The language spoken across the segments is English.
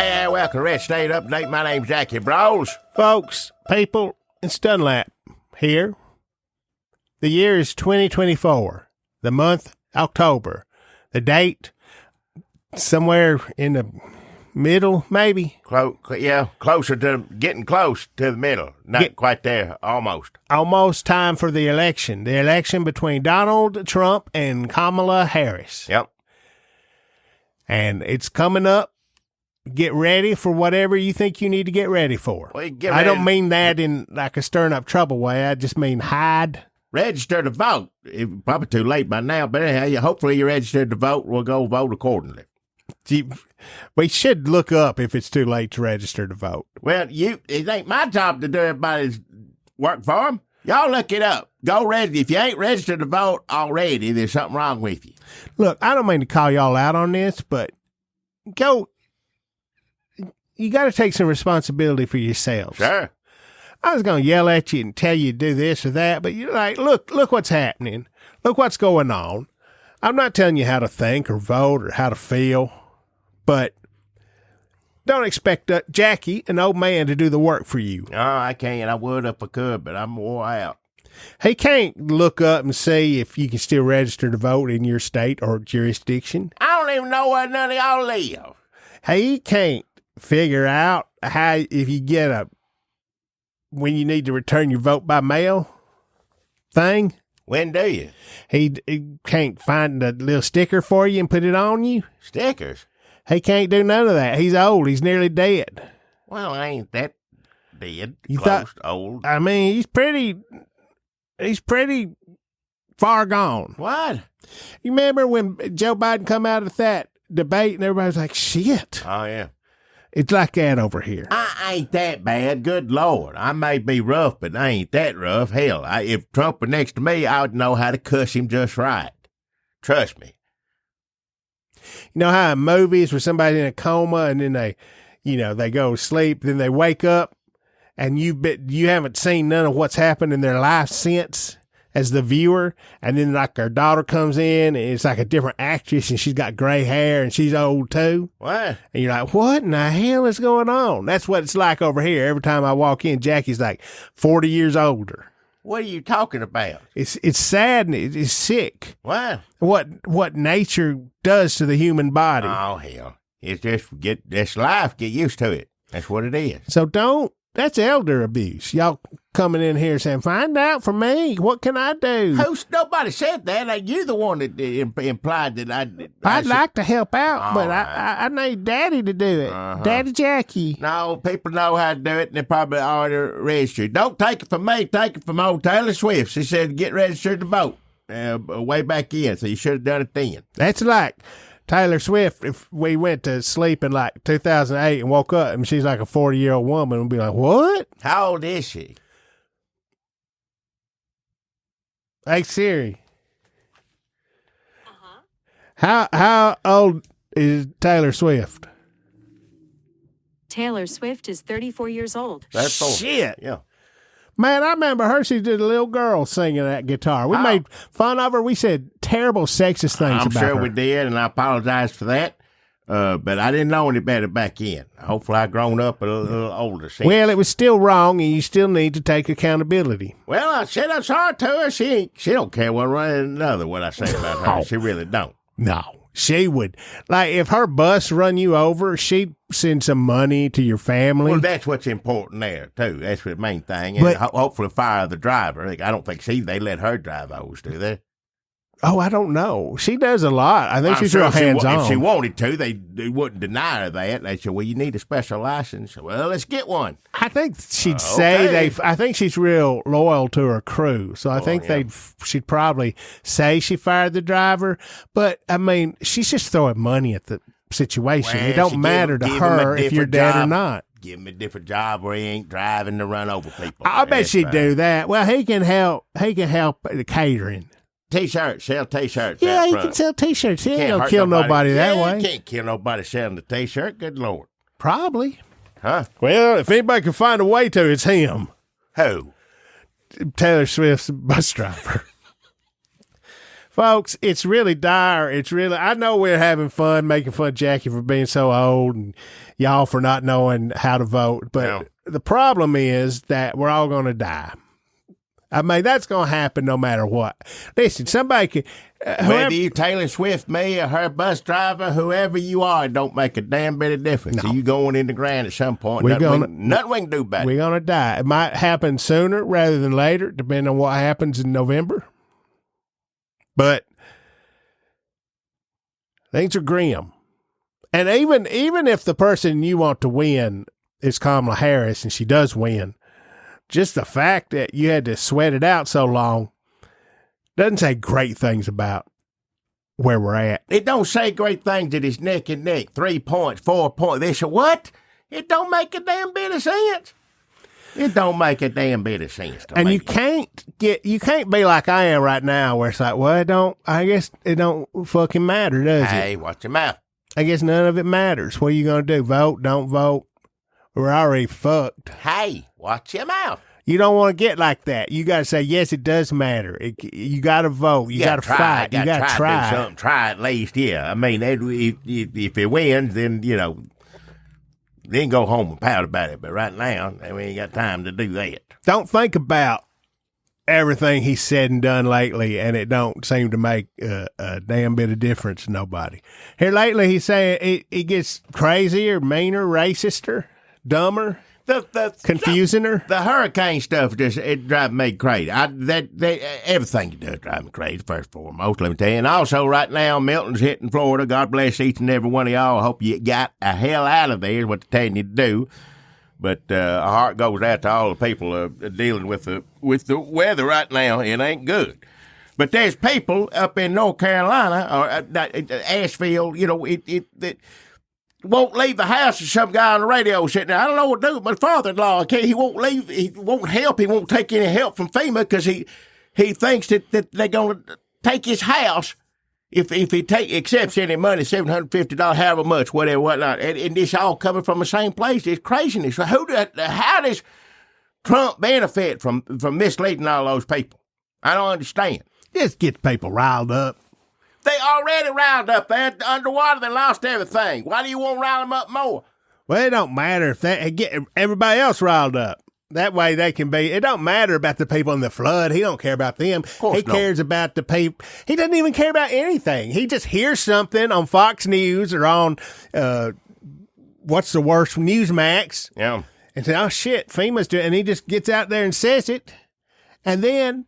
Hey, welcome to Red State Update. My name's Jackie Brawls. Folks, people, it's Dunlap here. The year is 2024. The month, October. The date, somewhere in the middle, maybe. Closer to getting close to the middle. Not quite there, almost. Almost time for the election. The election between Donald Trump and Kamala Harris. Yep. And it's coming up. Get ready for whatever you think you need to get ready for. Well, I don't mean that in like a stirring up trouble way. I just mean hide. Register to vote. It's probably too late by now, but anyhow, hopefully you're registered to vote. We'll go vote accordingly. We should look up if it's too late to register to vote. Well, it ain't my job to do everybody's work for them. Y'all look it up. Go register. If you ain't registered to vote already, there's something wrong with you. Look, I don't mean to call y'all out on this, but go. You got to take some responsibility for yourselves. Sure. I was going to yell at you and tell you to do this or that, but you're like, look what's happening. Look what's going on. I'm not telling you how to think or vote or how to feel, but don't expect Jackie, an old man, to do the work for you. Oh, I can't. I would if I could, but I'm wore out. He can't look up and see if you can still register to vote in your state or jurisdiction. I don't even know where none of y'all live. He can't figure out how if you get when you need to return your vote by mail thing. When do you? He can't find a little sticker for you and put it on you. Stickers? He can't do none of that. He's old. He's nearly dead. Well, I ain't that dead. Old. I mean, he's pretty far gone. What? You remember when Joe Biden come out of that debate and everybody's like, shit. Oh, yeah. It's like that over here. I ain't that bad. Good Lord. I may be rough, but I ain't that rough. Hell, if Trump were next to me, I would know how to cuss him just right. Trust me. You know how in movies where somebody's in a coma and then they go to sleep, then they wake up and you haven't seen none of what's happened in their life since as the viewer, and then like her daughter comes in and it's like a different actress and she's got gray hair and she's old too. What? And you're like, what in the hell is going on? That's what it's like over here. Every time I walk in, Jackie's like 40 years older. What are you talking about? It's sad and it's sick. What? What nature does to the human body. Oh, hell. It's just life. Get used to it. That's what it is. So that's elder abuse. Y'all coming in here saying, find out for me. What can I do? Nobody said that. You the one that implied that I'd like to help out, but I need Daddy to do it. Uh-huh. Daddy Jackie. No, people know how to do it, and they probably already registered. Don't take it from me. Take it from old Taylor Swift. She said get registered to vote way back in, so you should have done it then. That's like Taylor Swift, if we went to sleep in like 2008 and woke up and she's like a 40-year-old woman, we'd be like, what? How old is she? Hey, Siri. Uh-huh. How old is Taylor Swift? Taylor Swift is 34 years old. That's shit. Yeah. Man, I remember her. She did a little girl singing that guitar. We made fun of her. We said terrible sexist things about her. I'm sure we did, and I apologize for that. But I didn't know any better back then. Hopefully I've grown up a little older since. Well, it was still wrong, and you still need to take accountability. Well, I said I'm sorry to her. She don't care one way or another what I say about her. She really don't. No. She would, like, if her bus run you over, she'd send some money to your family. Well, that's what's important there, too. That's the main thing. And hopefully fire the driver. I don't think they let her drive those, do they? Oh, I don't know. She does a lot. I think she's real hands-on. If she wanted to, they wouldn't deny her that. They said, well, you need a special license. Well, let's get one. I think she'd say I think she's real loyal to her crew. So I think she'd probably say she fired the driver. But, I mean, she's just throwing money at the situation. Well, it don't matter to her if you're dead or not. Give him a different job where he ain't driving to run over people. I bet she'd do that. Well, he can help the catering. T-shirts, sell T-shirts. Yeah, you can sell T-shirts. He ain't gonna kill nobody that way. You can't kill nobody selling the T-shirt. Good Lord. Probably. Huh? Well, if anybody can find a way to, it's him. Who? Taylor Swift's bus driver. Folks, it's really dire. I know we're having fun making fun of Jackie for being so old and y'all for not knowing how to vote. But the problem is that we're all going to die. I mean, that's going to happen no matter what. Listen, somebody could... whether you Taylor Swift, me, or her bus driver, whoever you are, it don't make a damn bit of difference. No. So you going in the ground at some point. Nothing we can do about it. We're going to die. It might happen sooner rather than later, depending on what happens in November. But things are grim. And even if the person you want to win is Kamala Harris and she does win, just the fact that you had to sweat it out so long doesn't say great things about where we're at. It don't say great things that it's neck and neck, 3 points, 4 points. They say, what? It don't make a damn bit of sense. It don't make a damn bit of sense to me. And you can't be like I am right now where it's like, well, I guess it don't fucking matter, does it? Hey, watch your mouth. I guess none of it matters. What are you going to do? Vote? Don't vote? We're already fucked. Hey, watch your mouth. You don't want to get like that. You got to say, yes, it does matter. You got to vote. You got to fight. You got to try. Do something. Try at least, yeah. I mean, if it wins, then, then go home and pout about it. But right now, we ain't got time to do that. Don't think about everything he's said and done lately, and it don't seem to make a damn bit of difference to nobody. Here lately, he's saying it gets crazier, meaner, racister, dumber. Confusing-er? The hurricane stuff it drives me crazy. Everything does drive me crazy, first and foremost, let me tell you. And also, right now, Milton's hitting Florida. God bless each and every one of y'all. I hope you got a hell out of there is what they're telling you to do. But our heart goes out to all the people dealing with the weather right now. It ain't good. But there's people up in North Carolina or Asheville, won't leave the house. And some guy on the radio sitting there, I don't know what to do with my father-in-law. He won't leave. He won't help. He won't take any help from FEMA because he thinks that they're going to take his house if he accepts any money, $750, however much, whatever, whatnot. And this all coming from the same place. It's craziness. So how does Trump benefit from misleading all those people? I don't understand. Just get people riled up. They already riled up. They're underwater. They lost everything. Why do you want to rile them up more? Well, it don't matter if they get everybody else riled up. That way they can be. It don't matter about the people in the flood. He don't care about them. He cares about the people. He doesn't even care about anything. He just hears something on Fox News or on what's the worst, Newsmax. Yeah. And say, oh shit, FEMA's doing, and he just gets out there and says it, and then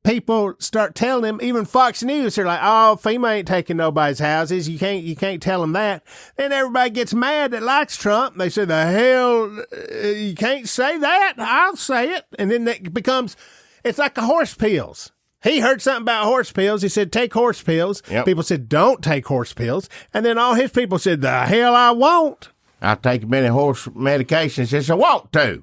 people start telling him, even Fox News, they're like, oh, FEMA ain't taking nobody's houses. You can't tell them that. Then everybody gets mad that likes Trump. They say, the hell, you can't say that. I'll say it. And then it becomes, it's like a horse pills. He heard something about horse pills. He said, take horse pills. Yep. People said, don't take horse pills. And then all his people said, the hell I won't. I'll take many horse medications as I want to.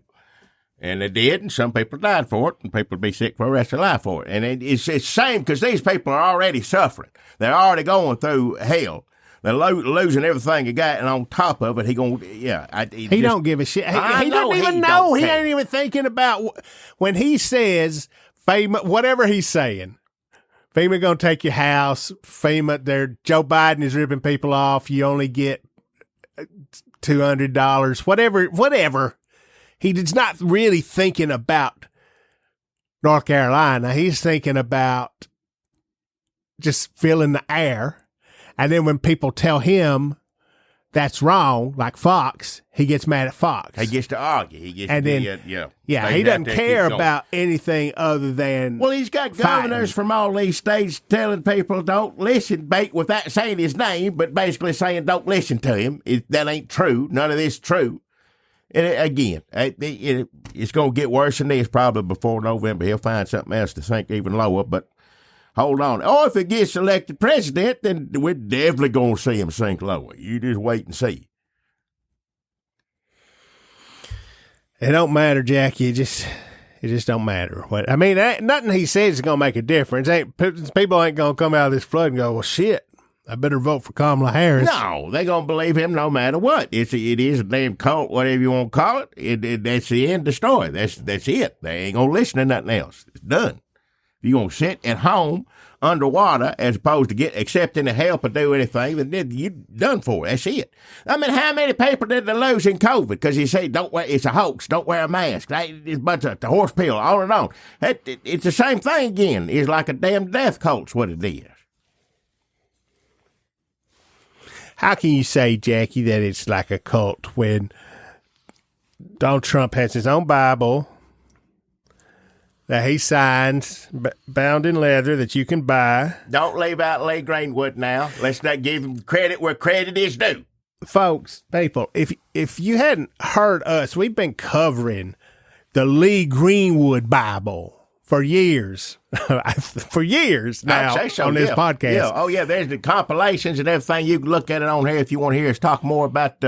And they did, and some people died for it, and people would be sick for the rest of their life for it. And it's the same because these people are already suffering. They're already going through hell. They're losing everything they got, and on top of it, he don't give a shit. He doesn't even know. He ain't even thinking about when he says FEMA, whatever he's saying. FEMA going to take your house. FEMA, Joe Biden is ripping people off. You only get $200, whatever. He's not really thinking about North Carolina. He's thinking about just filling the air. And then when people tell him that's wrong, like Fox, he gets mad at Fox. He gets to argue. He doesn't care about anything other than. Well, he's got governors from all these states telling people don't listen, without saying his name, but basically saying don't listen to him. That ain't true. None of this is true. And it's going to get worse than this probably before November. He'll find something else to sink even lower, but hold on. Or if he gets elected president, then we're definitely going to see him sink lower. You just wait and see. It don't matter, Jackie. It just don't matter. Nothing he says is going to make a difference. People ain't going to come out of this flood and go, well, shit. I better vote for Kamala Harris. No, they're going to believe him no matter what. It is a damn cult, whatever you want to call it. That's the end of the story. That's it. They ain't going to listen to nothing else. It's done. If you're going to sit at home underwater as opposed to accepting the help or do anything, then you're done for. That's it. I mean, how many people did they lose in COVID because you say it's a hoax, don't wear a mask, it's a bunch of the horse pill, on and on. It's the same thing again. It's like a damn death cult's what it is. How can you say, Jackie, that it's like a cult when Donald Trump has his own Bible that he signs, bound in leather, that you can buy? Don't leave out Lee Greenwood now. Let's not give him credit where credit is due. Folks, people, if you hadn't heard us, we've been covering the Lee Greenwood Bible for years. For years now on this podcast. Yeah. Oh, yeah, there's the compilations and everything. You can look at it on here if you want to hear us talk more about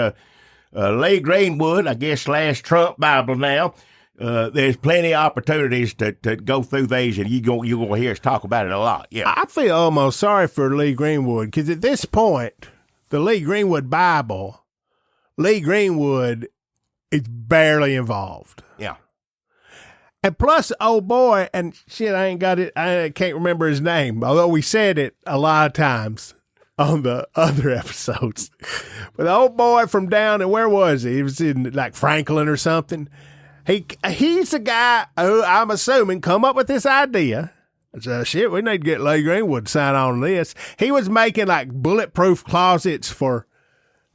Lee Greenwood, I guess, / Trump Bible now. There's plenty of opportunities to go through these, and you're going to hear us talk about it a lot. Yeah, I feel almost sorry for Lee Greenwood because at this point, the Lee Greenwood Bible, Lee Greenwood is barely involved. Yeah. And plus, old boy, and shit, I can't remember his name, although we said it a lot of times on the other episodes. But the old boy from down, and where was he? He was in like Franklin or something. He's the guy who I'm assuming come up with this idea. So shit, we need to get Lee Greenwood to sign on this. He was making like bulletproof closets for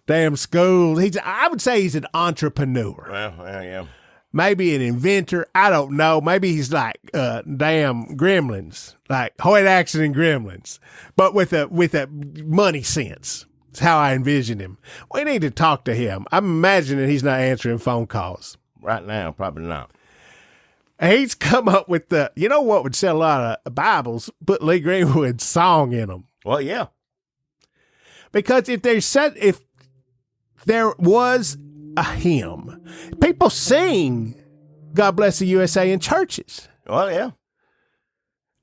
damn schools. I would say he's an entrepreneur. Well, yeah. Maybe an inventor. I don't know. Maybe he's like damn Gremlins, like Hoyt Axton and Gremlins, but with a money sense. That's how I envision him. We need to talk to him. I'm imagining he's not answering phone calls. Right now, probably not. He's come up with you know what would sell a lot of Bibles? Put Lee Greenwood's song in them. Well, yeah. Because if there was a hymn, people sing God Bless the USA in churches. Well, yeah.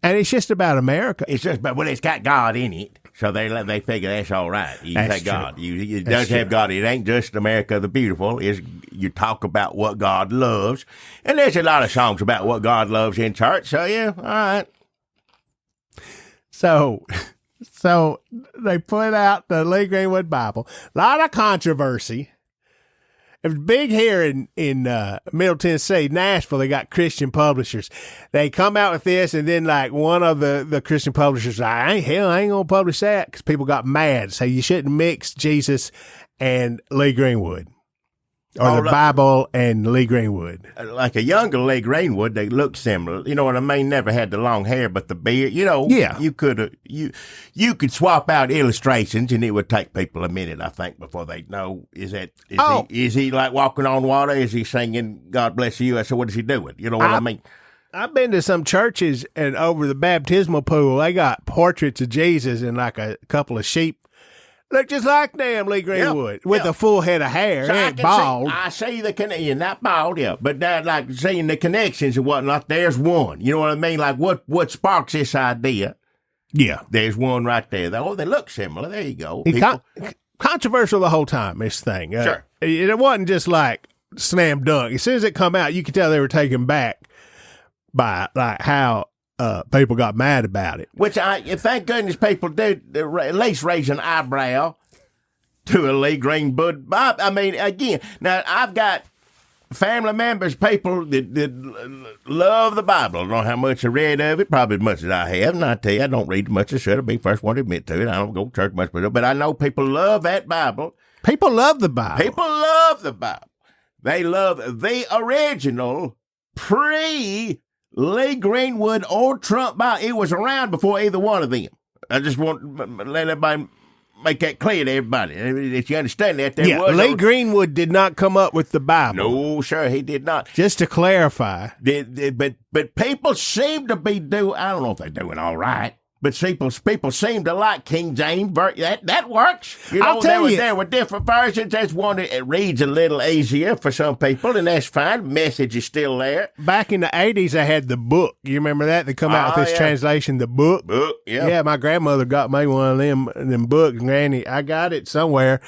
And it's just about America. It's got God in it. So they figure that's all right. You say God. It does have God. It ain't just America the Beautiful. You talk about what God loves. And there's a lot of songs about what God loves in church. So, yeah, all right. So they put out the Lee Greenwood Bible. A lot of controversy. It was big here in Middle Tennessee, Nashville. They got Christian publishers. They come out with this, and then like one of the Christian publishers, I ain't gonna publish that because people got mad. So you shouldn't mix Jesus and Lee Greenwood, or the Bible and Lee Greenwood. Like a younger Lee Greenwood, they look similar. You know what I mean? Never had the long hair, but the beard. You know, yeah. You could swap out illustrations, and it would take people a minute, I think, before they know. Is he like walking on water? Is he singing "God Bless the USA"? What is he doing? You know what I mean? I've been to some churches, and over the baptismal pool, they got portraits of Jesus and like a couple of sheep. Look just like damn Lee Greenwood with a full head of hair. So ain't bald. I see the connection, not bald, yeah, but that, like seeing the connections and whatnot. There's one. You know what I mean? Like what sparks this idea? Yeah, there's one right there. Oh, they look similar. There you go. Controversial the whole time. This thing, sure. It wasn't just like slam dunk. As soon as it come out, you could tell they were taken back by like how. People got mad about it. Which thank goodness people did at least raise an eyebrow to a Lee Greenwood. I mean, again, now I've got family members, people that love the Bible. I don't know how much I read of it, probably as much as I have. And I tell you, I don't read as much as I should. I'll be the first one to admit to it. I don't go to church much, but I know people love that Bible. People love the Bible. People love the Bible. They love the original Lee Greenwood or Trump Bible. It was around before either one of them. I just want to let everybody make that clear to everybody. If you understand that, Lee Greenwood did not come up with the Bible. No, sure, he did not. Just to clarify. But people seem to be doing, I don't know if they're doing all right, but people seem to like King James. That works. You know, there were different versions. There's one that reads a little easier for some people, and that's fine. The message is still there. Back in the 80s, they had the book. You remember that? They come out with this translation, the book. Yeah. Yeah, my grandmother got me one of them books, Granny. I got it somewhere.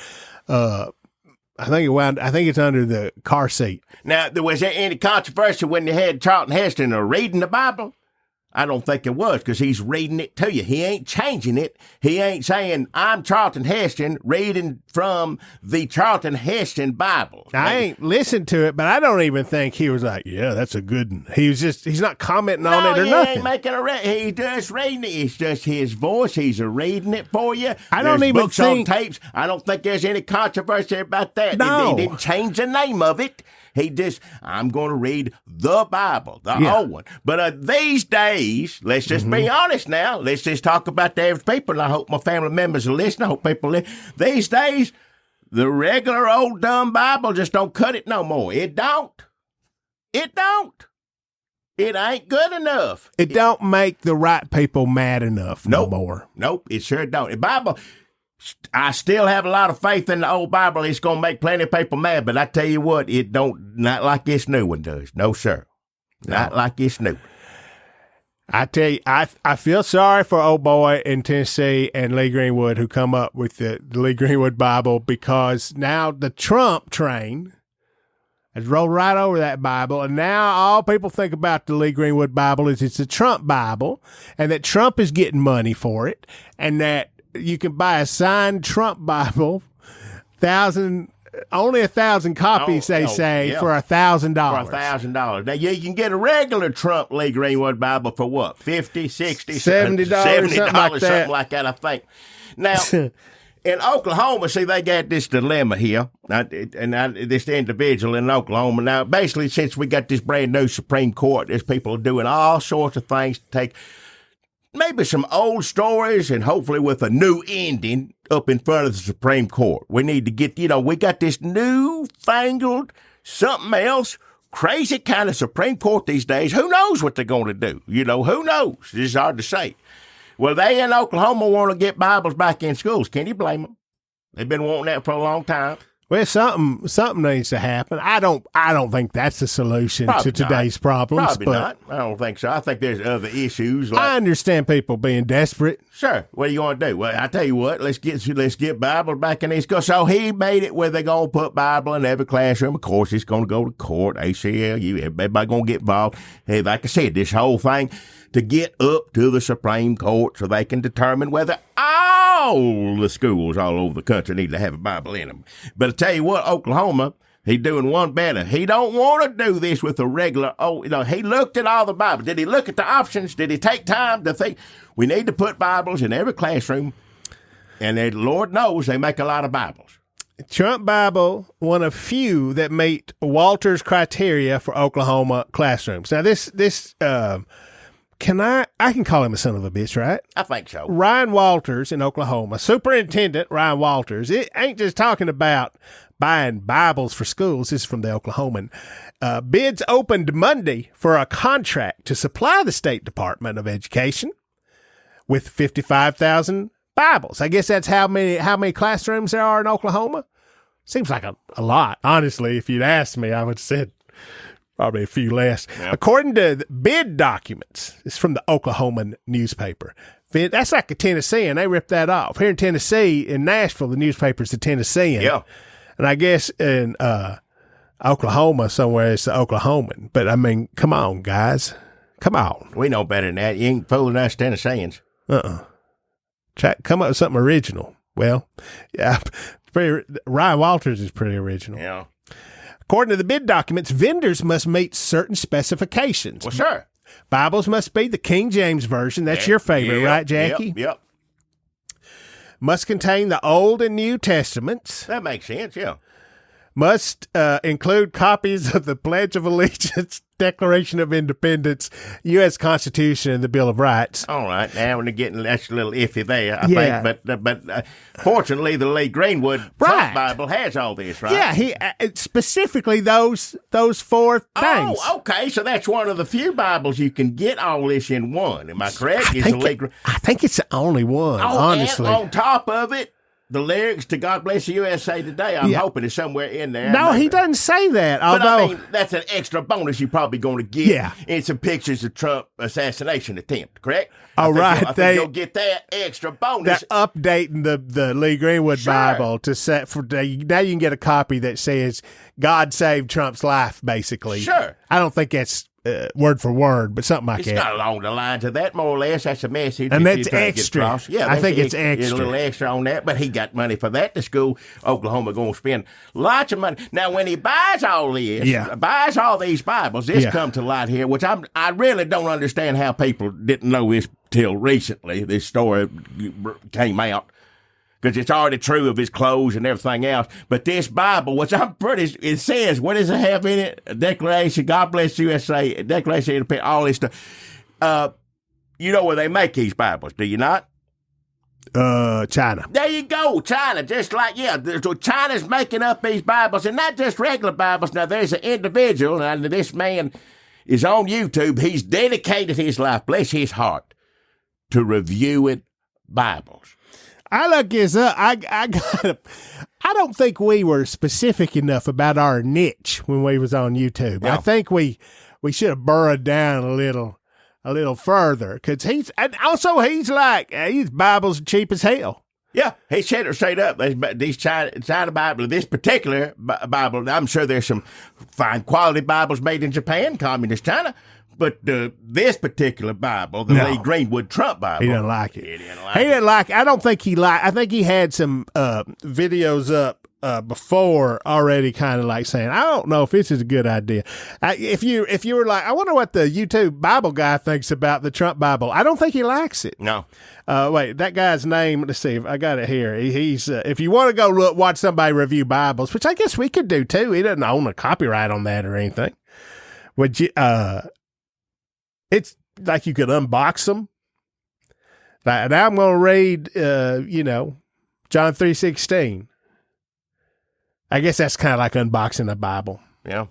I think it's under the car seat. Now, was there any controversy when they had Charlton Heston reading the Bible? I don't think it was, because he's reading it to you. He ain't changing it. He ain't saying, I'm Charlton Heston reading from the Charlton Heston Bible. I ain't listened to it, but I don't even think he was like, yeah, that's a good one. He's not commenting on it or nothing. He ain't making he's just reading it. It's just his voice. He's reading it for you. I don't There's even books think... on tapes. I don't think there's any controversy about that. No. He didn't change the name of it. I'm going to read the Bible, the old one. But these days, let's just be honest now. Let's just talk about the average people. And I hope my family members are listening. I hope people listen. These days, the regular old dumb Bible just don't cut it no more. It don't. It don't. It ain't good enough. It don't make the right people mad enough no more. Nope, it sure don't. The Bible... I still have a lot of faith in the old Bible. It's going to make plenty of people mad, but I tell you what, it don't, not like this new one does. No, sir. Not like this new one. I tell you, I feel sorry for old boy in Tennessee and Lee Greenwood who come up with the Lee Greenwood Bible, because now the Trump train has rolled right over that Bible, and now all people think about the Lee Greenwood Bible is it's a Trump Bible, and that Trump is getting money for it, and that you can buy a signed Trump Bible, only 1,000 copies, for $1,000. For $1,000. Now, you can get a regular Trump Lee Greenwood Bible for what? $50, $60, $70, something like that, I think. Now, in Oklahoma, see, they got this dilemma here, this individual in Oklahoma. Now, basically, since we got this brand new Supreme Court, there's people doing all sorts of things to take maybe some old stories and hopefully with a new ending up in front of the Supreme Court. We need to get, we got this newfangled something else, crazy kind of Supreme Court these days. Who knows what they're going to do? Who knows? It's hard to say. Well, they in Oklahoma want to get Bibles back in schools. Can you blame them? They've been wanting that for a long time. Well, something needs to happen. I don't think that's the solution to today's problems. Probably not. I don't think so. I think there's other issues. I understand people being desperate. Sure. What are you going to do? Well, I tell you what. Let's get Bible back in these schools. So he made it where they're going to put Bible in every classroom. Of course, it's going to go to court, ACLU. Everybody going to get involved. Hey, like I said, this whole thing to get up to the Supreme Court so they can determine whether all the schools all over the country need to have a Bible in them. But I tell you what, Oklahoma, he's doing one better. He don't want to do this with a regular, he looked at all the Bibles. Did he look at the options? Did he take time to think? We need to put Bibles in every classroom, and Lord knows they make a lot of Bibles. Trump Bible, one of few that meet Walter's criteria for Oklahoma classrooms. Now, this I can call him a son of a bitch, right? I think so. Ryan Walters in Oklahoma, Superintendent Ryan Walters. It ain't just talking about buying Bibles for schools. This is from the Oklahoman. Bids opened Monday for a contract to supply the State Department of Education with 55,000 Bibles. I guess that's how many classrooms there are in Oklahoma. Seems like a lot. Honestly, if you'd asked me, I would have said probably a few less. Yep. According to the bid documents, it's from the Oklahoman newspaper. That's like a Tennessean. They ripped that off. Here in Tennessee, in Nashville, the newspaper's the Tennessean. Yeah. And I guess in Oklahoma somewhere, it's the Oklahoman. But, I mean, come on, guys. Come on. We know better than that. You ain't fooling us Tennesseans. Come up with something original. Well, yeah, Ryan Walters is pretty original. Yeah. According to the bid documents, vendors must meet certain specifications. Well, sure. Bibles must be the King James Version. That's your favorite, right, Jackie? Yep. Must contain the Old and New Testaments. That makes sense, yeah. Must include copies of the Pledge of Allegiance, Declaration of Independence, U.S. Constitution, and the Bill of Rights. All right. Now we're getting that's a little iffy there, I think. But fortunately, the Lee Greenwood Trump Bible has all this, right? Yeah, he specifically those four things. Oh, okay. So that's one of the few Bibles you can get all this in one. Am I correct? I think it's the only one, honestly. And on top of it, the lyrics to God Bless the USA Today, I'm hoping is somewhere in there. No, he doesn't say that. But I mean, that's an extra bonus you're probably going to get. Yeah. In some pictures of Trump assassination attempt, correct? All right. I think you'll get that extra bonus. They're updating the Lee Greenwood Bible to set for now. You can get a copy that says God saved Trump's life, basically. Sure. I don't think that's word for word, but something like It's that. not along the lines of that, more or less. That's a message. And that that's you're trying to get extra. across. Yeah, I think it's There's extra. a little extra on that, but he got money for that. The school, Oklahoma, going to spend lots of money. Now, when he buys all this, buys all these Bibles, this come to light here, which I really don't understand how people didn't know this till recently. This story came out. Because it's already true of his clothes and everything else. But this Bible, which it says, what does it have in it? A declaration, God bless USA, a declaration of independence, all this stuff. You know where they make these Bibles, do you not? China. There you go, China. Just like, so China's making up these Bibles, and not just regular Bibles. Now, there's an individual, and this man is on YouTube. He's dedicated his life, bless his heart, to reviewing Bibles. I look this up. I don't think we were specific enough about our niche when we was on YouTube. Yeah. I think we should have burrowed down a little further, because he's like, his Bible's cheap as hell. Yeah, he said it straight up. These China Bible, this particular Bible, I'm sure there's some fine quality Bibles made in Japan, communist China. But this particular Bible, the Lee Greenwood Trump Bible, he didn't like it. He didn't like it. I don't think he liked. I think he had some videos up before already, kind of like saying, I don't know if this is a good idea. If you were like, I wonder what the YouTube Bible guy thinks about the Trump Bible, I don't think he likes it. No. Wait, that guy's name, let's see if I got it here. He's if you want to go watch somebody review Bibles, which I guess we could do too. He doesn't own a copyright on that or anything. Would you? It's like you could unbox them. Now I'm going to read, John 3:16. I guess that's kind of like unboxing a Bible. Yeah.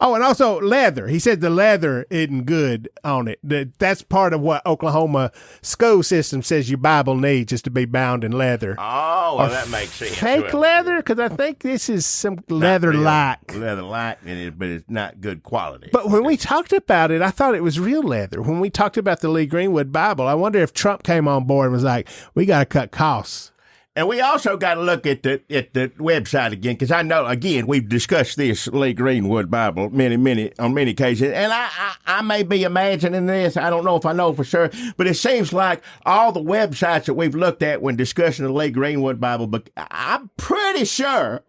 Oh, and also leather. He said the leather isn't good on it. That's part of what Oklahoma school system says your Bible needs, is to be bound in leather. Oh, well, that makes sense. Fake leather? Because I think this is some leather-like. Leather-like, but it's not good quality. But when we talked about it, I thought it was real leather. When we talked about the Lee Greenwood Bible, I wonder if Trump came on board and was like, we got to cut costs. And we also got to look at the website again, because I know, again, we've discussed this Lee Greenwood Bible on many occasions, and I may be imagining this. I don't know if I know for sure, but it seems like all the websites that we've looked at when discussing the Lee Greenwood Bible, but I'm pretty sure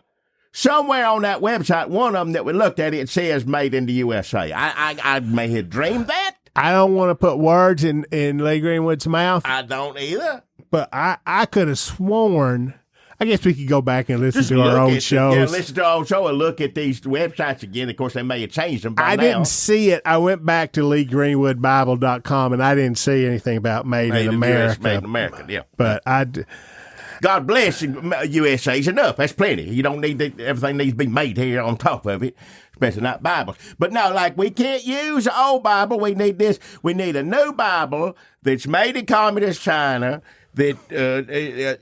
somewhere on that website, one of them that we looked at, it says made in the USA. I may have dreamed that. I don't want to put words in Lee Greenwood's mouth. I don't either. But I could have sworn, I guess we could go back and listen to our own shows. Yeah, listen to our own show and look at these websites again. Of course, they may have changed them by now. I didn't see it. I went back to LeeGreenwoodBible.com, and I didn't see anything about made in America. Made in America, yeah. But God bless USA's enough. That's plenty. You don't need everything needs to be made here on top of it, especially not Bibles. But no, like, we can't use the old Bible. We need this. We need a new Bible that's made in communist China, that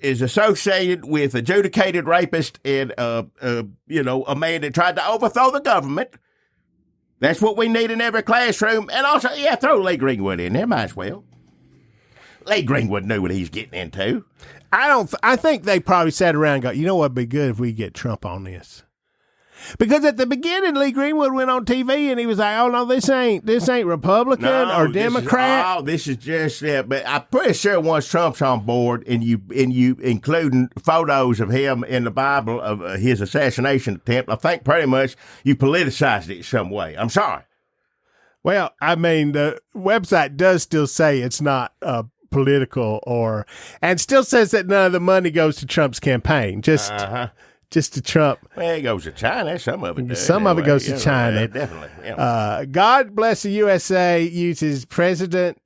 is associated with adjudicated rapist and a man that tried to overthrow the government. That's what we need in every classroom. And also, throw Lee Greenwood in there, might as well. Lee Greenwood knew what he's getting into. I think they probably sat around and go, you know what would be good if we get Trump on this? Because at the beginning, Lee Greenwood went on TV and he was like, "Oh no, this ain't Republican or Democrat. This is just But I'm pretty sure once Trump's on board and you including photos of him in the Bible of his assassination attempt, I think pretty much you politicized it some way. I'm sorry. Well, I mean, the website does still say it's not political, and still says that none of the money goes to Trump's campaign. Just to Trump. Well, it goes to China. Some of it does. Some of it goes to China. Right, definitely. Yeah. God bless the USA uses President.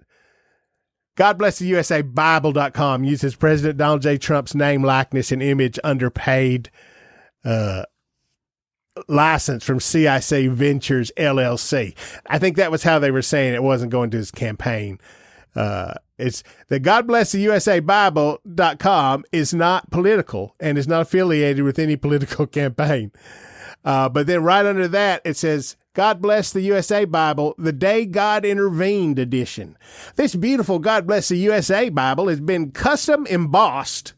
God bless the USA Bible.com uses President Donald J. Trump's name, likeness, and image under paid license from CIC Ventures LLC. I think that was how they were saying it wasn't going to his campaign. It's the God bless the USA Bible.com is not political and is not affiliated with any political campaign. But then right under that, it says, God bless the USA Bible, the Day God Intervened edition. This beautiful God bless the USA Bible has been custom embossed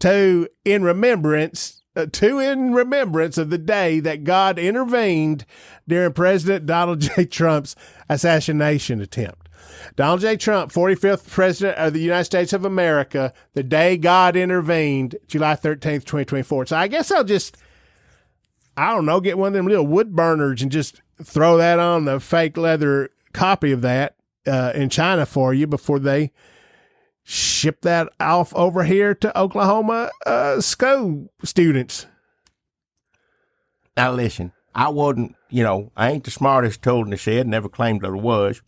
in remembrance two in remembrance of the day that God intervened during President Donald J. Trump's assassination attempt. Donald J. Trump, 45th President of the United States of America, the day God intervened, July 13th, 2024. So I guess I'll just, I don't know, get one of them little wood burners and just throw that on the fake leather copy of that in China for you before they ship that off over here to Oklahoma school students. Now listen, I wasn't, I ain't the smartest tool in the shed, never claimed that I was.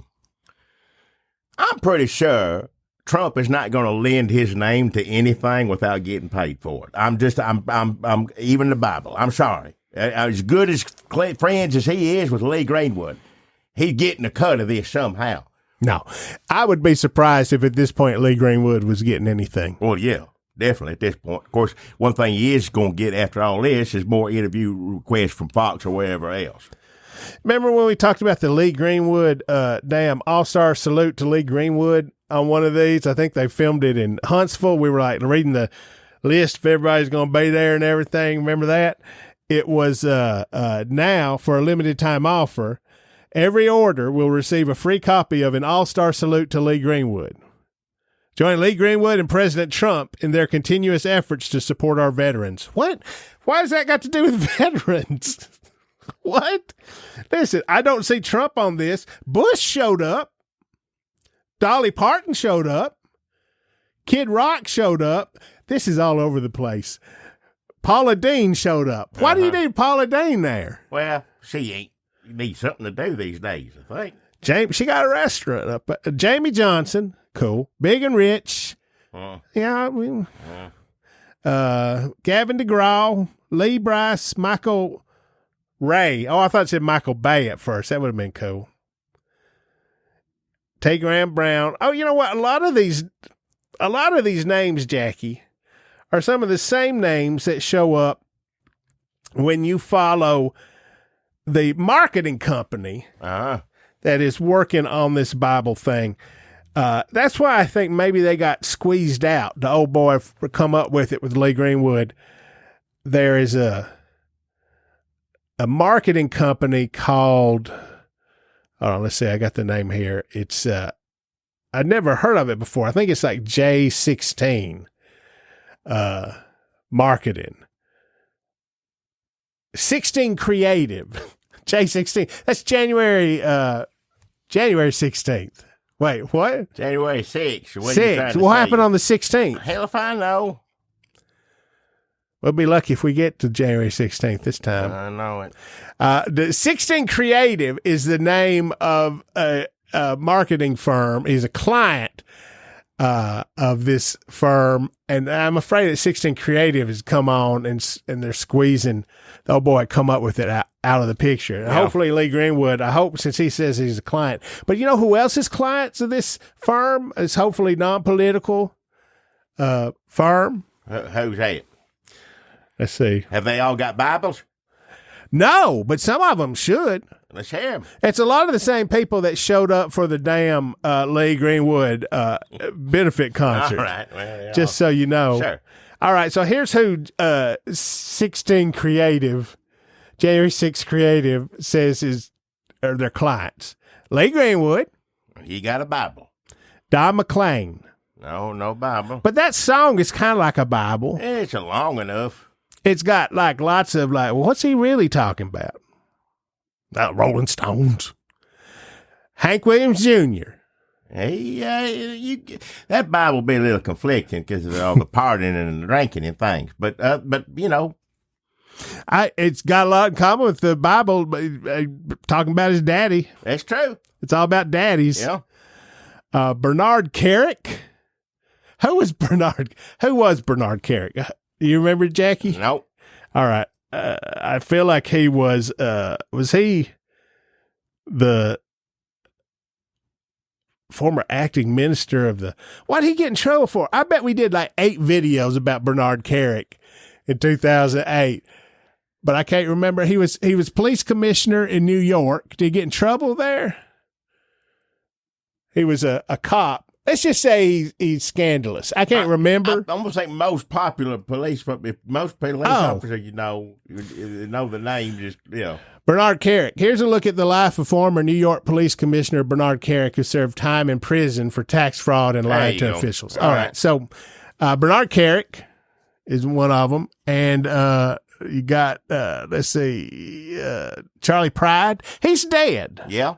I'm pretty sure Trump is not going to lend his name to anything without getting paid for it. I'm even the Bible. I'm sorry. As good as friends as he is with Lee Greenwood, he's getting a cut of this somehow. No, I would be surprised if at this point Lee Greenwood was getting anything. Well, yeah, definitely at this point. Of course, one thing he is going to get after all this is more interview requests from Fox or wherever else. Remember when we talked about the Lee Greenwood damn all-star salute to Lee Greenwood on one of these? I think they filmed it in Huntsville. We were like reading the list if everybody's going to be there and everything. Remember that? It was now for a limited time offer. Every order will receive a free copy of an all-star salute to Lee Greenwood. Join Lee Greenwood and President Trump in their continuous efforts to support our veterans. What? Why has that got to do with veterans? What? Listen, I don't see Trump on this. Bush showed up. Dolly Parton showed up. Kid Rock showed up. This is all over the place. Paula Deen showed up. Why do you need Paula Deen there? Well, she ain't. You need something to do these days, I think. She got a restaurant up. Jamie Johnson, cool. Big and Rich. Yeah, Gavin DeGraw, Lee Bryce, Michael Ray. Oh, I thought it said Michael Bay at first. That would have been cool. T. Graham Brown. Oh, you know what? A lot of these names, Jackie, are some of the same names that show up when you follow the marketing company that is working on this Bible thing. That's why I think maybe they got squeezed out. The old boy come up with it with Lee Greenwood. There is a marketing company called, hold on, let's see, I got the name here. It's, I'd never heard of it before. I think it's like J16 marketing. 16 Creative. J16. That's January 16th. Wait, what? January 6th. What happened on the 16th? Hell if I know. We'll be lucky if we get to January 16th this time. I know it. The 16 Creative is the name of a marketing firm. He's a client of this firm, and I'm afraid that 16 Creative has come on and they're squeezing the old boy come up with it out of the picture. And hopefully Lee Greenwood, I hope, since he says he's a client. But you know who else is clients of this firm? It's hopefully non-political firm. Who's that? Let's see. Have they all got Bibles? No, but some of them should. Let's hear them. It's a lot of the same people that showed up for the damn Lee Greenwood benefit concert. All right. Well, just so you know. Sure. All right, so here's who 16 Creative, January 6 Creative says are their clients. Lee Greenwood. He got a Bible. Don McClain. No Bible. But that song is kind of like a Bible. It's long enough. It's got like lots of like, well, what's he really talking about? Rolling Stones. Hank Williams Jr. Hey, that Bible be a little conflicting because of all the partying and the drinking and things. But you know, it's got a lot in common with the Bible. Talking about his daddy. That's true. It's all about daddies. Yeah. Bernard Carrick. Who was Bernard Carrick? You remember, Jackie? Nope. All right. I feel like he was he the former acting minister of the, what did he get in trouble for? I bet we did like 8 videos about Bernard Carrick in 2008, but I can't remember. He was police commissioner in New York. Did he get in trouble there? He was a cop let's just say he's scandalous. I can't remember. I'm gonna say most popular police, but if most police officers you know the name, just Bernard Carrick. Here's a look at the life of former New York Police Commissioner Bernard Carrick, who served time in prison for tax fraud and lying to officials. All right. So Bernard Carrick is one of them. And you got, let's see, Charlie Pride. He's dead. Yeah.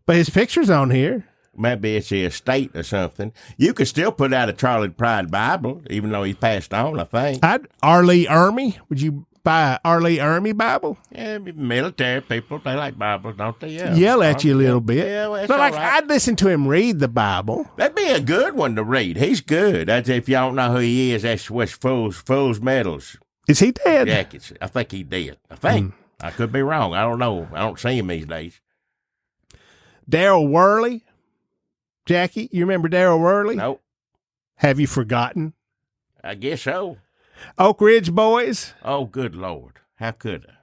But his picture's on here. Maybe it's the estate or something. You could still put out a Charlie Pride Bible, even though he passed on, I think. Arlie Ermy. Would you buy an Arlie Ermy Bible? Yeah, military people, they like Bibles, don't they? Yeah. Yell at you a little bit. Yeah, well, but like, right. I'd listen to him read the Bible. That'd be a good one to read. He's good. That's if y'all don't know who he is, that's what's Fool's Medals. Is he dead? Jackets. I think he did. I think. I could be wrong. I don't know. I don't see him these days. Daryl Worley. Jackie, you remember Daryl Worley? Nope. Have you forgotten? I guess so. Oak Ridge Boys. Oh, good Lord. How could I?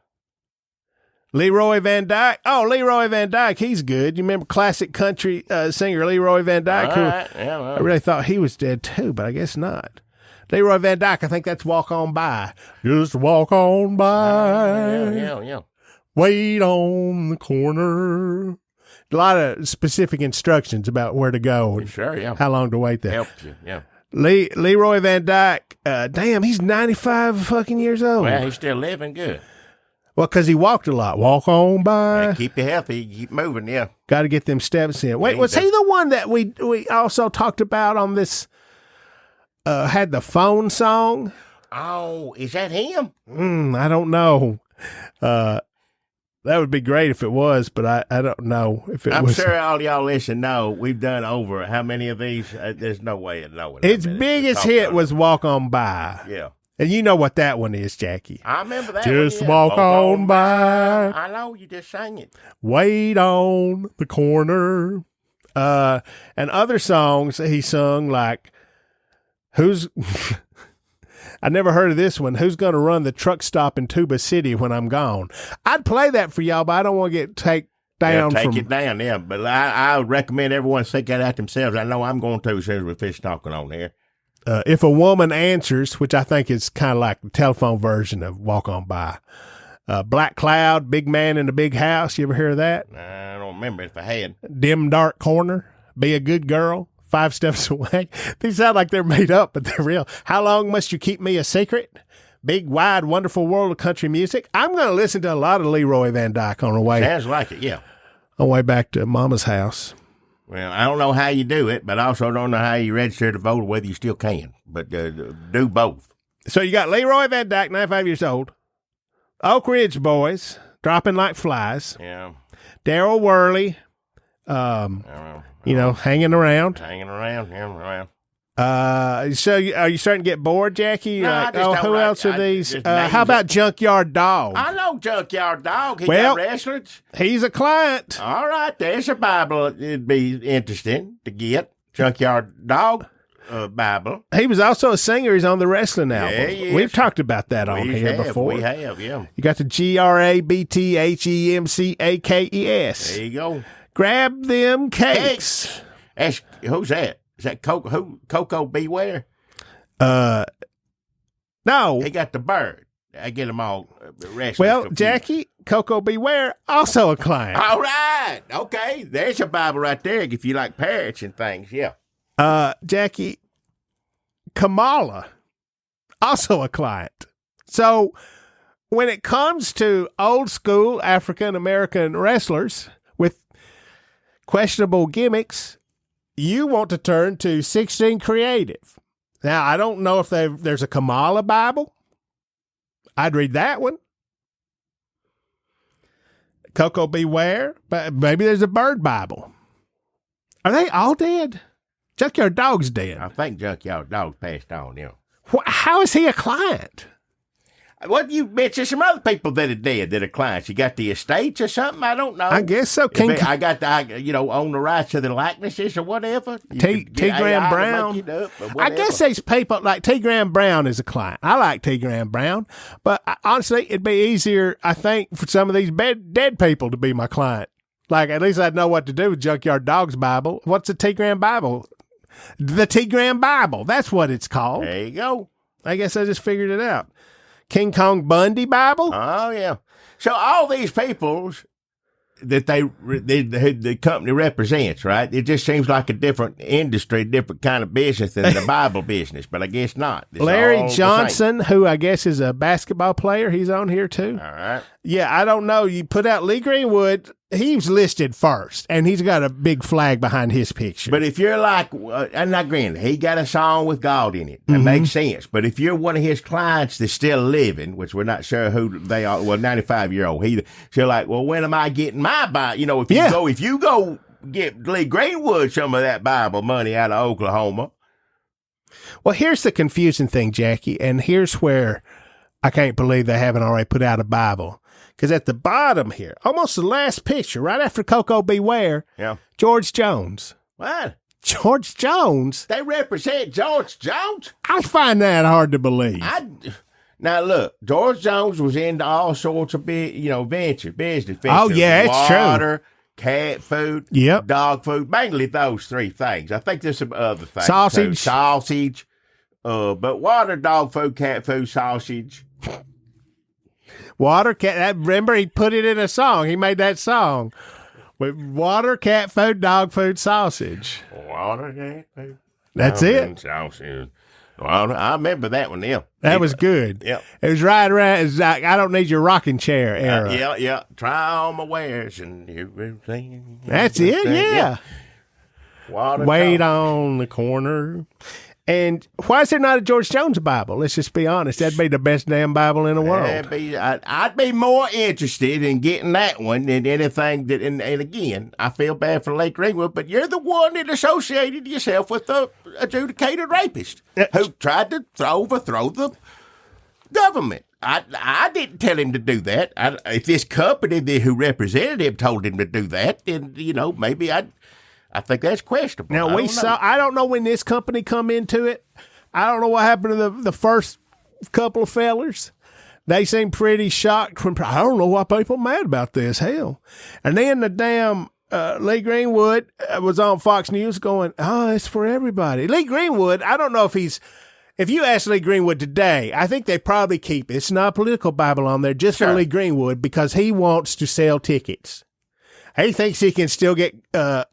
Leroy Van Dyke. Oh, Leroy Van Dyke. He's good. You remember classic country singer Leroy Van Dyke? All right. Yeah, well. I really thought he was dead too, but I guess not. Leroy Van Dyke, I think that's Walk On By. Just walk on by. Yeah. Wait on the corner. A lot of specific instructions about where to go. And sure, yeah. how long to wait there. Helped you, yeah. Leroy Van Dyke, damn, he's 95 fucking years old. Well, he's still living good. Well, because he walked a lot. Walk on by. Yeah, keep you healthy. Keep moving, yeah. Got to get them steps in. Wait, was he the one that we also talked about on this, had the phone song? Oh, is that him? I don't know. That would be great if it was, but I don't know if it was. I'm sure all y'all listen know we've done over how many of these? There's no way of knowing. Its biggest hit was Walk On By. Yeah. And you know what that one is, Jackie. I remember that Just one, walk on by. I know, you just sang it. Wait on the corner. And other songs he sung like, I never heard of this one. Who's going to run the truck stop in Tuba City when I'm gone? I'd play that for y'all, but I don't want to get take it down, yeah. But I would recommend everyone think that out themselves. I know I'm going to as soon as we finish talking on there. If a Woman Answers, which I think is kind of like the telephone version of Walk On By. Black Cloud, Big Man in a Big House. You ever hear of that? I don't remember if I had. Dim Dark Corner, Be a Good Girl. 5 Steps Away. These sound like they're made up, but they're real. How Long Must You Keep Me a Secret? Big, Wide, Wonderful World of Country Music. I'm going to listen to a lot of Leroy Van Dyke on the way. Sounds like it, yeah. On the way back to Mama's house. Well, I don't know how you do it, but I also don't know how you register to vote or whether you still can. But do both. So you got Leroy Van Dyke, 95 years old. Oak Ridge Boys, Dropping Like Flies. Yeah. Daryl Worley. Hanging around. Yeah. So are you starting to get bored, Jackie? No, I just don't who like- else are I these? just How about Junkyard Dog? I know Junkyard Dog. He Well- got wrestlers. He's a client. All right, there's a Bible. It'd be interesting to get. Junkyard Dog Bible. He was also a singer. He's on the wrestling album. Yeah, he is. We've talked about that on here before. We have, yeah. You got the GRABTHEMCAKES. There you go. Grab them cakes. Who's that? Is that Koko B? Ware? No. He got the bird. I get them all wrestling. Well, confused. Jackie, Koko B. Ware, also a client. All right. Okay. There's a Bible right there if you like parrots and things. Yeah. Jackie, Kamala, also a client. So when it comes to old school African American wrestlers with questionable gimmicks, you want to turn to 16 Creative. Now, I don't know if there's a Kamala Bible. I'd read that one. Koko B. Ware, but maybe there's a Bird Bible. Are they all dead? Junkyard Dog's dead. I think Junkyard Dog passed on, yeah. How is he a client? What you mentioned some other people that are dead that are clients. You got the estates or something? I don't know. I guess so. I got own the rights to the likenesses or whatever. T. Graham Brown. I guess these people like T. Graham Brown is a client. I like T. Graham Brown, but honestly, it'd be easier, I think, for some of these dead people to be my client. Like at least I'd know what to do with Junkyard Dog's Bible. What's the T. Graham Bible? The T. Graham Bible. That's what it's called. There you go. I guess I just figured it out. King Kong Bundy Bible? Oh, yeah. So all these peoples that the company represents, right? It just seems like a different industry, different kind of business than the Bible business, but I guess not. It's Larry all the Johnson, who I guess is a basketball player, he's on here too. same. All right. Yeah, I don't know. You put out Lee Greenwood, he's listed first, and he's got a big flag behind his picture. But if you're like, and not granted, he got a song with God in it. That makes sense. But if you're one of his clients that's still living, which we're not sure who they are, well, 95-year-old, you're like, well, when am I getting my Bible? You know, if you go get Lee Greenwood some of that Bible money out of Oklahoma. Well, here's the confusing thing, Jackie, and here's where I can't believe they haven't already put out a Bible. Because at the bottom here, almost the last picture, right after Koko B. Ware, George Jones. What? George Jones? They represent George Jones? I find that hard to believe. Now, look, George Jones was into all sorts of business. Oh, yeah, it's true. Water, cat food, dog food, mainly those three things. I think there's some other things. Sausage. But water, dog food, cat food, sausage. Water, cat. Remember, he put it in a song. He made that song with water, cat food, dog food, sausage. Water, cat food. That's it. Sausage. Well, I remember that one. Yeah, that was good. Yeah, it was right around. It's like I don't need your rocking chair era. Yeah. Try on my wares and everything. That's it. Yeah. Water. Wait on the corner. And why is there not a George Jones Bible? Let's just be honest. That'd be the best damn Bible in the world. I'd be more interested in getting that one than anything that. And again, I feel bad for Lake Greenwood, but you're the one that associated yourself with the adjudicated rapist who tried to overthrow the government. I didn't tell him to do that. If this company who represented him told him to do that, then maybe I think that's questionable. Now I don't know when this company come into it. I don't know what happened to the first couple of fellers. They seemed pretty shocked. I don't know why people are mad about this. Hell. And then the damn Lee Greenwood was on Fox News going, oh, it's for everybody. Lee Greenwood, I don't know if you ask Lee Greenwood today, I think they probably keep it's not a political Bible on there just for Lee Greenwood because he wants to sell tickets. He thinks he can still get Joe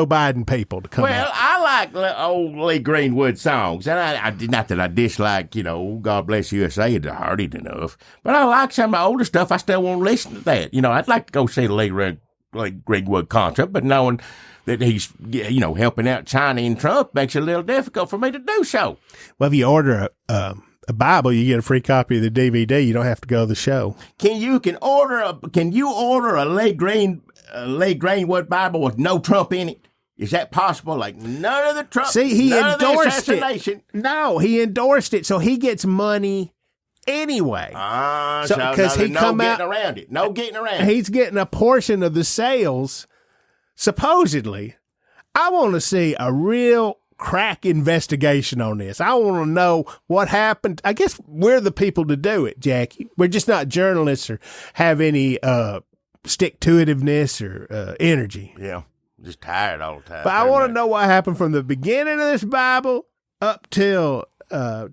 Biden people to come out. Well, I like old Lee Greenwood songs, and I not that I dislike, God Bless USA, it's hard enough, but I like some of the older stuff. I still want to listen to that. I'd like to go see the Lee Greenwood concert, but knowing that he's, helping out China and Trump makes it a little difficult for me to do so. Well, if you order a Bible, you get a free copy of the DVD. You don't have to go to the show. Can you order a Lee Greenwood Bible with no Trump in it? Is that possible? Like none of the Trump. See, he endorsed it. No, he endorsed it, so he gets money anyway. Because he come out around it. No getting around it. He's getting a portion of the sales. Supposedly, I want to see a real crack investigation on this. I want to know what happened. I guess we're the people to do it, Jackie. We're just not journalists or have any stick-to-itiveness or energy. Yeah, just tired all the time. But I want to know what happened from the beginning of this Bible up till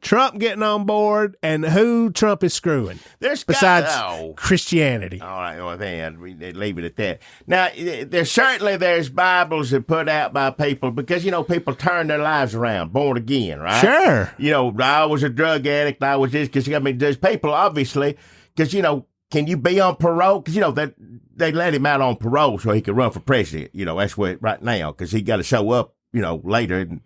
Trump getting on board and who Trump is screwing. Besides Christianity. All right, well, then we leave it at that. Now, there's Bibles that put out by people because, people turn their lives around, born again, right? Sure. I was a drug addict. I was this because, there's people, obviously, because, can you be on parole? Because, they let him out on parole so he could run for president. That's what right now because he got to show up, later and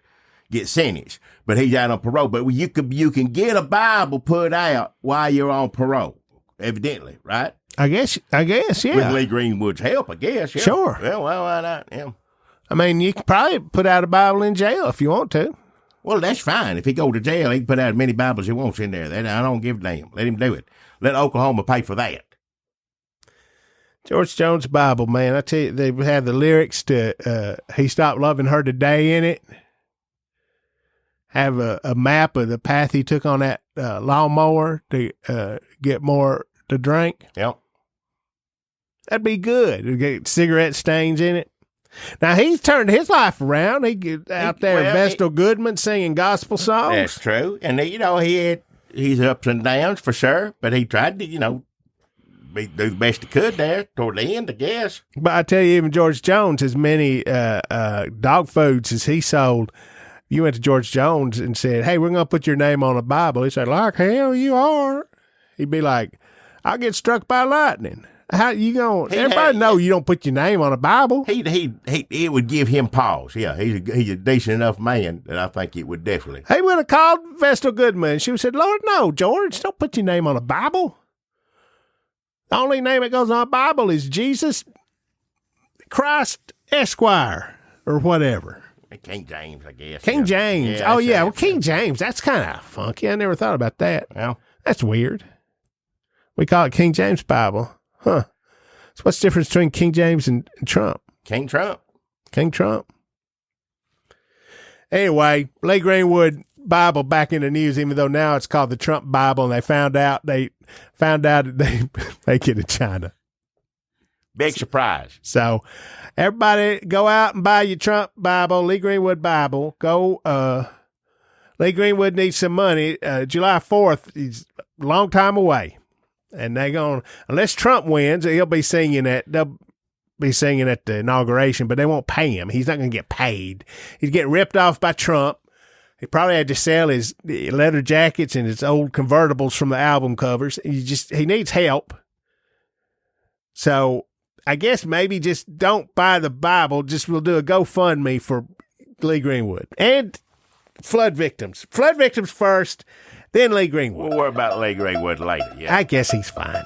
get sentenced. But he's out on parole. But you can get a Bible put out while you're on parole, evidently, right? I guess, yeah. With Lee Greenwood's help, I guess. Yeah. Sure. Well, why not? Yeah. I mean, you can probably put out a Bible in jail if you want to. Well, that's fine. If he go to jail, he can put out as many Bibles he wants in there. I don't give a damn. Let him do it. Let Oklahoma pay for that. George Jones Bible, man. I tell you, they had the lyrics to He Stopped Loving Her Today in it. Have a map of the path he took on that lawnmower to get more to drink. Yep. That'd be good. It'd get cigarette stains in it. Now, he's turned his life around. He get out there in Vestal Goodman singing gospel songs. That's true. And, he had his ups and downs for sure, but he tried to, do the best he could there toward the end, I guess. But I tell you, even George Jones, as many dog foods as he sold, you went to George Jones and said, hey, we're going to put your name on a Bible. He said, like hell you are. He'd be like, I'll get struck by lightning. How you going? Everybody know you don't put your name on a Bible. It would give him pause. Yeah, he's a decent enough man that I think it would definitely. He would have called Vestal Goodman. She would have said, Lord, no, George, don't put your name on a Bible. The only name that goes on a Bible is Jesus Christ Esquire or whatever. King James, I guess. King James. Oh, yeah. Well, King James, that's kind of funky. I never thought about that. Well, that's weird. We call it King James Bible. Huh. So what's the difference between King James and Trump? King Trump. King Trump. Anyway, Lee Greenwood Bible back in the news, even though now it's called the Trump Bible, and they found out that they make it in China. Big surprise. So everybody go out and buy your Trump Bible, Lee Greenwood Bible. Go, Lee Greenwood needs some money. July 4th, he's a long time away. And they're going, unless Trump wins, they'll be singing at the inauguration, but they won't pay him. He's not going to get paid. He'd get ripped off by Trump. He probably had to sell his leather jackets and his old convertibles from the album covers. He needs help. So I guess maybe just don't buy the Bible. Just we'll do a GoFundMe for Lee Greenwood and flood victims. Flood victims first. Then Lee Greenwood. We'll worry about Lee Greenwood later. Yeah. I guess he's fine.